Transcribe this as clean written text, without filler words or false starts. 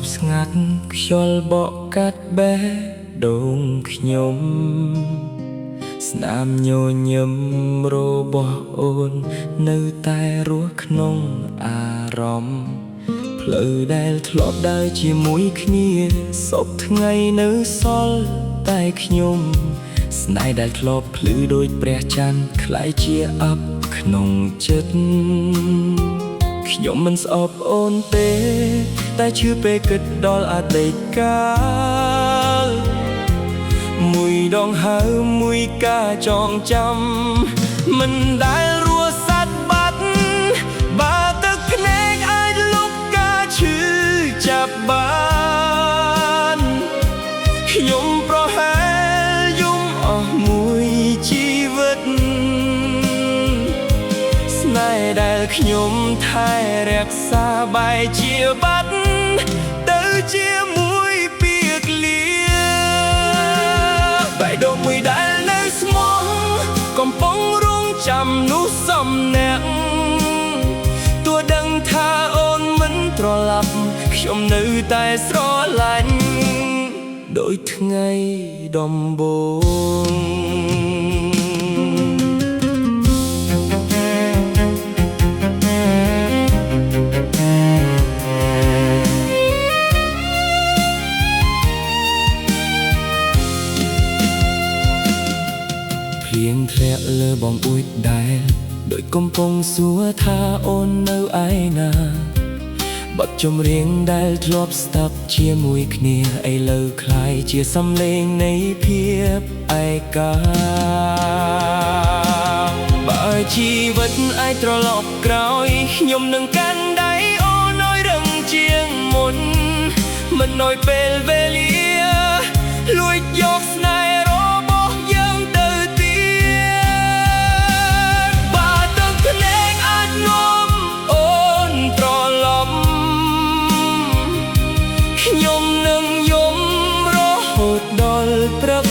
ប់ស្ងាត់ខ្យល់បក់កាត់បេះដូងខ្ញុំស្នាមញញឹមរបស់អូននៅតែរស់ក្នុងអារម្មណ៍ផ្លូវដែលធ្លាប់ដើរជាមួយគ្នាសពថ្ងៃនៅសល់តែខ្ញុំស្នេហ៍ដែលធ្លាប់ភ្លឺដូចព្រះច័ន្ទក្លាយជាអប់ក្នុងចិត្តខ្ញុំមិនស្អប់អូនទេតែឈឺពេលគិតដល់អតីតកាលមួយដងហើមួយការចងចាំមិនដែលរស់សាត់បាត់បើទឹកភ្នែកអាចលុបការឈឺចាប់បានខ្ញុំប្រហែលយំអស់មួយជីវិតស្នេហ៍ដែលខ្ញុំថែរក្សាបែរជាបាត់ទៅជាមួយពាក្យលាបេះដូងមួយដែលនៅស្មោះកំពុងរងចាំនោះសំណាក់ទោះដឹងថាអូនមិនត្រឡប់ខ្ញុំនៅតែស្រឡាញ់ដូចថ្ងៃដំបូងភ្លៀងធ្លាក់លើបងអួយដែលដូចកំពុងសួរថាអូននៅឯណាបទចម្រៀងដែលធ្លាប់ស្ដាប់ជាមួយគ្នាឥឡូវคล้ายជាសំឡេងនៃភាពឯកាបើជីវិតអាចត្រឡប់ក្រោយខ្ញុំនឹងកាន់ដៃអូនឲ្យរឹងជាងមុនមិនឲ្យពេលវេលាលួចយកស្នេហ៍របស់យើងទៅទៀតបើទឹកភ្នែកអាចនាំអូនត្រឡប់ខ្ញុំនឹងយំរហូតដល់ព្រឹក